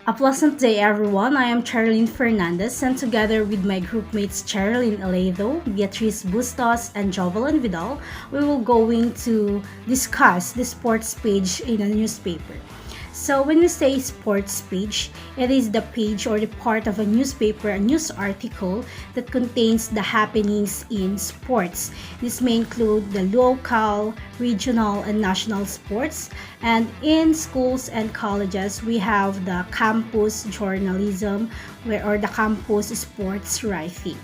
A pleasant day, everyone. I am Charlene Fernandez, and together with my groupmates Cherrylyn Eleydo, Beatriz Bustos, and Jovelyn Vidal, we will going to discuss the sports page in a newspaper. So when we say sports page, it is the page or the part of a newspaper, a news article that contains the happenings in sports. This may include the local, regional, and national sports. And in schools and colleges, we have the campus journalism or the campus sports writing.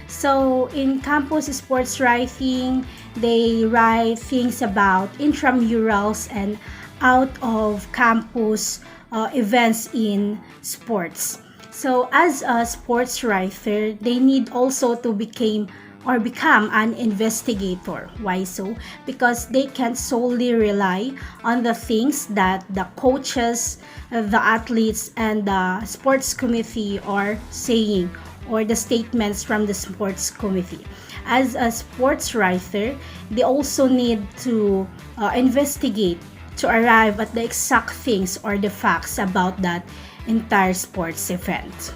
So in campus sports writing, they write things about intramurals and out of campus events in sports. So as a sports writer, they need also to become an investigator. Why so? Because they can't solely rely on the things that the coaches, the athletes, and the sports committee are saying or the statements from the sports committee. As a sports writer, they also need to investigate to arrive at the exact things or the facts about that entire sports event.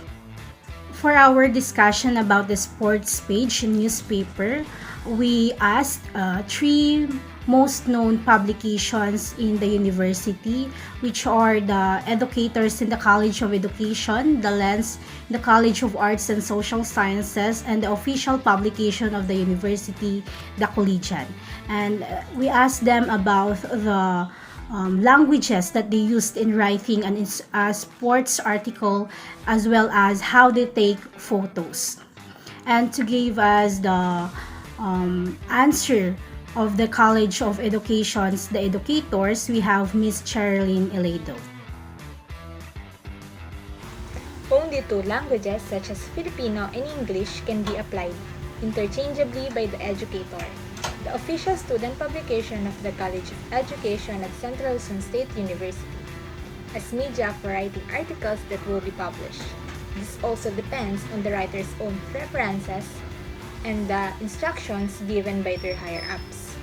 For our discussion about the sports page newspaper, we asked three most known publications in the university, which are the Educators in the College of Education, the Lens, the College of Arts and Social Sciences, and the official publication of the university, the Collegian. And we asked them about the languages that they used in writing a sports article, as well as how they take photos. And to give us the answer of the College of Education's, the educators, we have Miss Cherrylyn Eleydo. Only two languages such as Filipino and English can be applied interchangeably by the educator. The official student publication of the College of Education at Central Luzon State University, as media for writing articles that will be published. This also depends on the writer's own preferences and the instructions given by their higher-ups.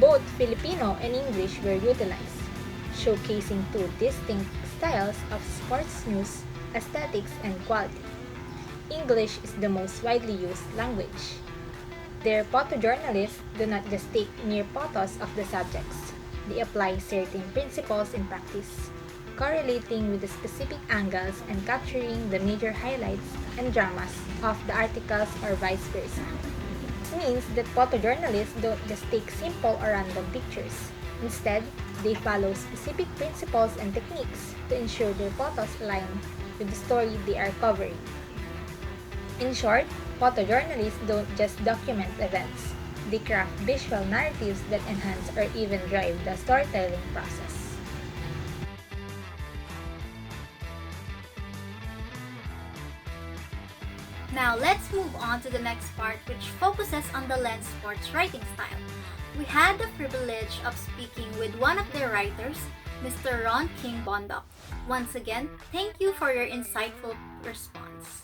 Both Filipino and English were utilized, showcasing two distinct styles of sports news, aesthetics, and quality. English is the most widely used language. Their photojournalists do not just take mere photos of the subjects. They apply certain principles in practice, correlating with the specific angles and capturing the major highlights and dramas of the articles or vice versa. This means that photojournalists don't just take simple or random pictures. Instead, they follow specific principles and techniques to ensure their photos align with the story they are covering. In short, photojournalists don't just document events. They craft visual narratives that enhance or even drive the storytelling process. Now let's move on to the next part, which focuses on the Lens sports writing style. We had the privilege of speaking with one of their writers, Mr. Ron King Bondoc. Once again, thank you for your insightful response.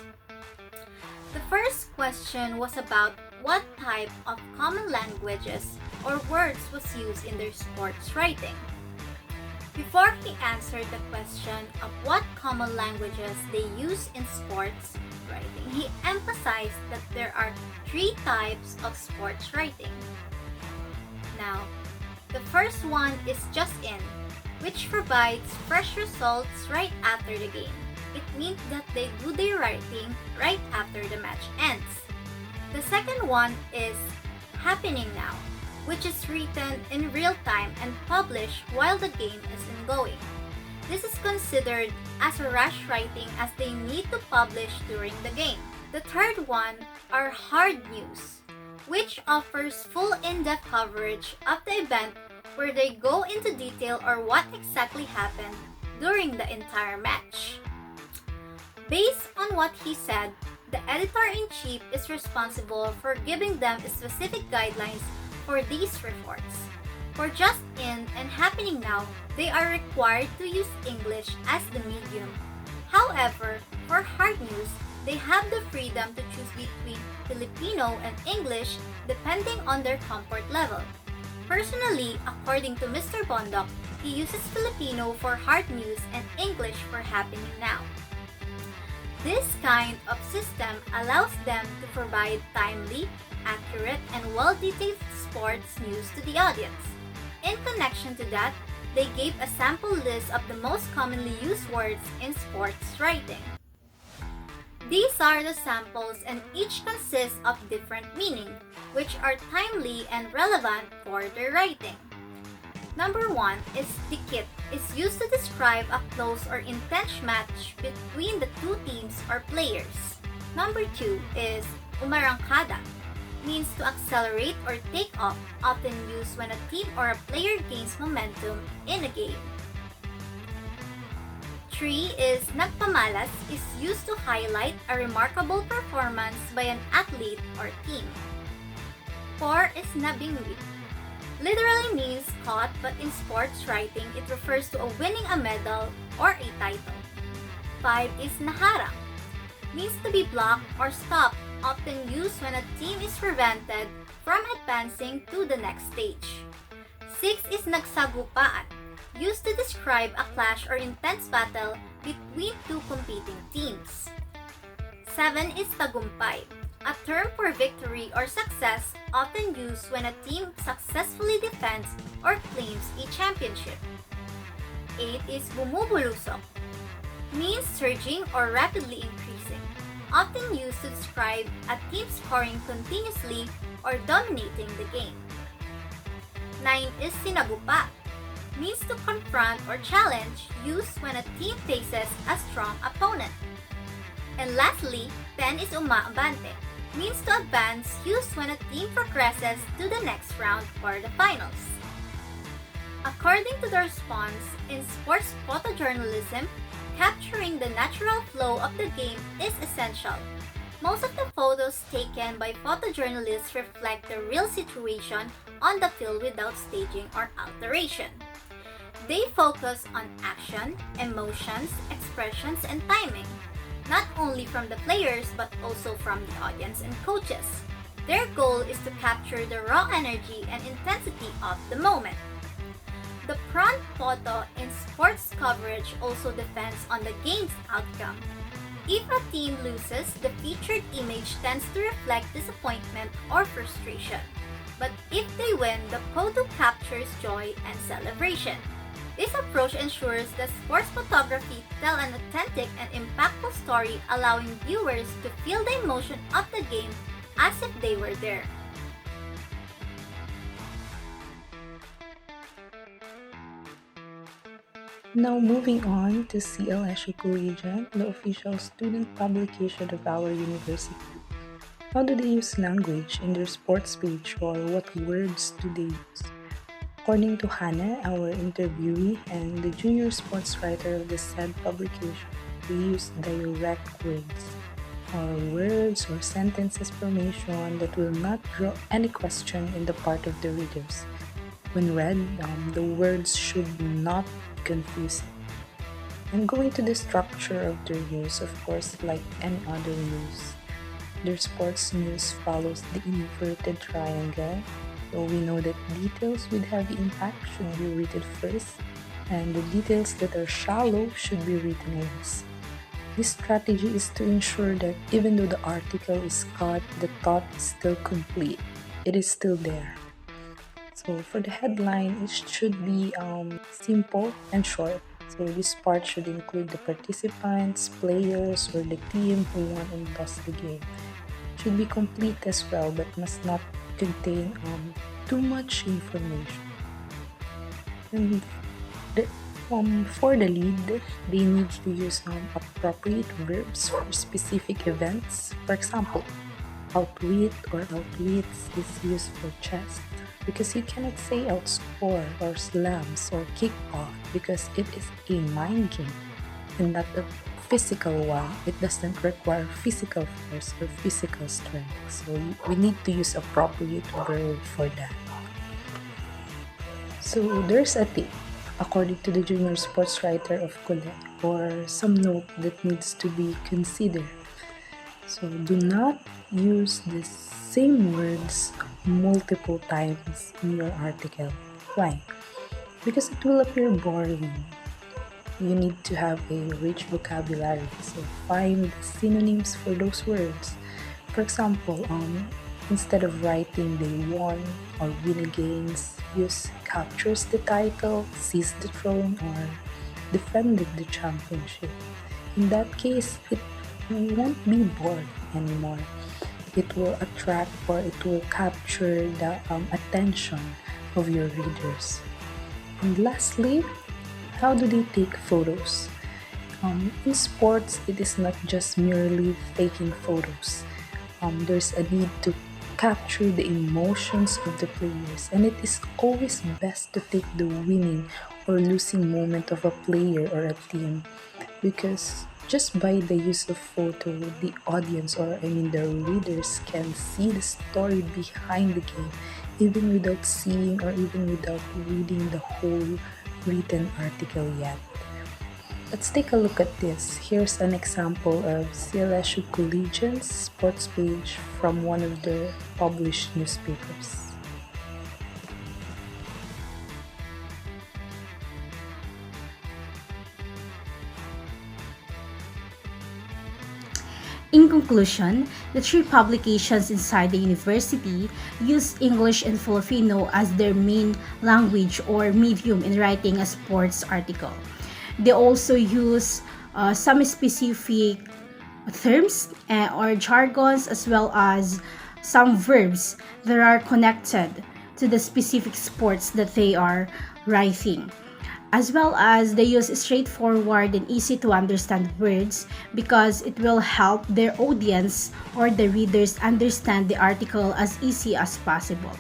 The first question was about what type of common languages or words was used in their sports writing. Before he answered the question of what common languages they use in sports writing, he emphasized that there are three types of sports writing. Now, the first one is just in, which provides fresh results right after the game. It means that they do their writing right after the match ends. The second one is happening now, which is written in real time and published while the game is ongoing. This is considered as a rush writing as they need to publish during the game. The third one are hard news, which offers full in-depth coverage of the event where they go into detail or what exactly happened during the entire match. Based on what he said, the editor-in-chief is responsible for giving them specific guidelines for these reports. For just in and happening now, they are required to use English as the medium. However, for hard news, they have the freedom to choose between Filipino and English depending on their comfort level. Personally, according to Mr. Bondoc, He uses Filipino for hard news and English for happening now. This kind of system allows them to provide timely, accurate, and well-detailed sports news to the audience. In connection to that, they gave a sample list of the most commonly used words in sports writing. These are the samples and each consists of different meaning, which are timely and relevant for their writing. Number 1 is dikit, is used to describe a close or intense match between the two teams or players. Number 2 is umarangkada, means to accelerate or take off, often used when a team or a player gains momentum in a game. 3 is nagpamalas, is used to highlight a remarkable performance by an athlete or team. 4 is nabingwit, literally means caught, but in sports writing, it refers to winning a medal or a title. 5 is naharang, means to be blocked or stopped, often used when a team is prevented from advancing to the next stage. 6 is nagsagupaan, used to describe a clash or intense battle between two competing teams. 7 is tagumpay, a term for victory or success often used when a team successfully defends or claims a championship. 8 is bumubulusok, means surging or rapidly increasing, often used to describe a team scoring continuously or dominating the game. 9 is sinagupa, means to confront or challenge, used when a team faces a strong opponent. And lastly, 10 is umaabante, means to advance, used when a team progresses to the next round or the finals. According to the response, in sports photojournalism, capturing the natural flow of the game is essential. Most of the photos taken by photojournalists reflect the real situation on the field without staging or alteration. They focus on action, emotions, expressions, and timing, not only from the players but also from the audience and coaches. Their goal is to capture the raw energy and intensity of the moment. The front photo in sports coverage also depends on the game's outcome. If a team loses, the featured image tends to reflect disappointment or frustration. But if they win, the photo captures joy and celebration. This approach ensures that sports photography tell an authentic and impactful story, allowing viewers to feel the emotion of the game as if they were there. Now moving on to CLSU Collegiate, the official student publication of our university. How do they use language in their sports page, or what words do they use? According to Hannah, our interviewee and the junior sports writer of the said publication, we use direct words, or words or sentences formation that will not draw any question in the part of the readers. When read, the words should not be confusing. And going to the structure of their news, of course, like any other news, their sports news follows the inverted triangle. So we know that details with heavy impact should be written first, and the details that are shallow should be written last. This strategy is to ensure that even though the article is cut, the thought is still complete. It is still there. So for the headline, it should be simple and short. So this part should include the participants, players, or the team who won and lost the game. It should be complete as well, but must not contain too much information. And for the lead, they need to use appropriate verbs for specific events. For example, outwit or outwits is used for chess, because you cannot say outscore or slams or kick off, because it is a mind game and not a physical one. It doesn't require physical force or physical strength. So we need to use appropriate verb for that. So there's a tip, according to the junior sports writer of Colette, or some note that needs to be considered. So do not use the same words multiple times in your article. Why? because it will appear boring. You need to have a rich vocabulary, so find synonyms for those words. For example, instead of writing they won or win against, use captures the title, seized the throne, or defended the championship. In that case, it won't be bored anymore. It will attract or it will capture the attention of your readers. And lastly, how do they take photos? In sports, it is not just merely taking photos. There's a need to capture the emotions of the players, and it is always best to take the winning or losing moment of a player or a team, because just by the use of photo, the audience, or I mean the readers, can see the story behind the game even without seeing or even without reading the whole written article yet. Let's take a look at this. Here's an example of CLSU Collegiate's sports page from one of their published newspapers. In conclusion, the three publications inside the university use English and Filipino as their main language or medium in writing a sports article. They also use some specific terms or jargons, as well as some verbs that are connected to the specific sports that they are writing. As well as they use straightforward and easy to understand words, because it will help their audience or the readers understand the article as easy as possible.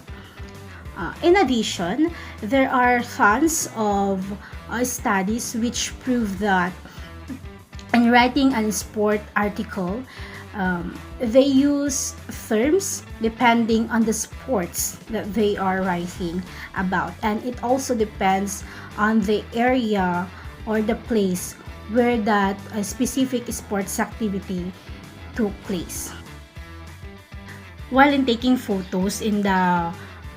In addition, there are tons of studies which prove that in writing a sport article, they use terms depending on the sports that they are writing about, and it also depends on the area or the place where that specific sports activity took place. While in taking photos in the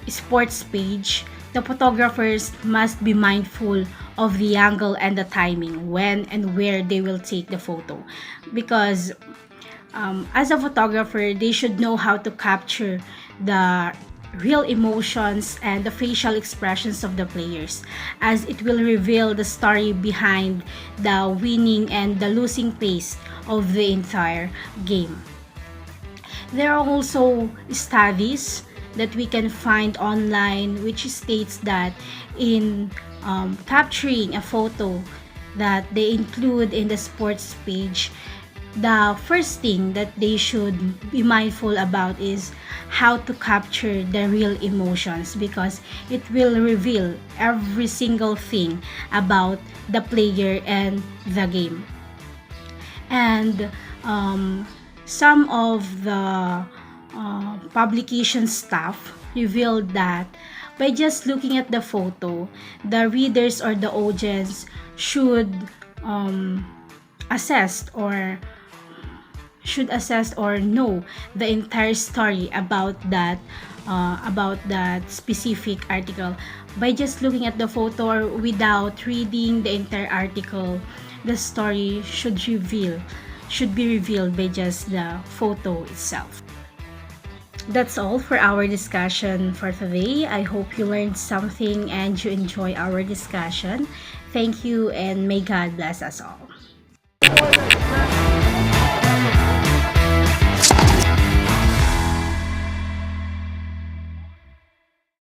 sports page, the photographers must be mindful of the angle and the timing when and where they will take the photo, because as a photographer, they should know how to capture the real emotions and the facial expressions of the players, as it will reveal the story behind the winning and the losing pace of the entire game. There are also studies that we can find online which states that in capturing a photo that they include in the sports page, the first thing that they should be mindful about is how to capture the real emotions, because it will reveal every single thing about the player and the game. And some of the publication staff revealed that by just looking at the photo, the readers or the audience should assess or know the entire story about that specific article. By just looking at the photo or without reading the entire article, the story should be revealed by just the photo itself. That's all for our discussion for today. I hope you learned something and you enjoy our discussion. Thank you, and may God bless us all.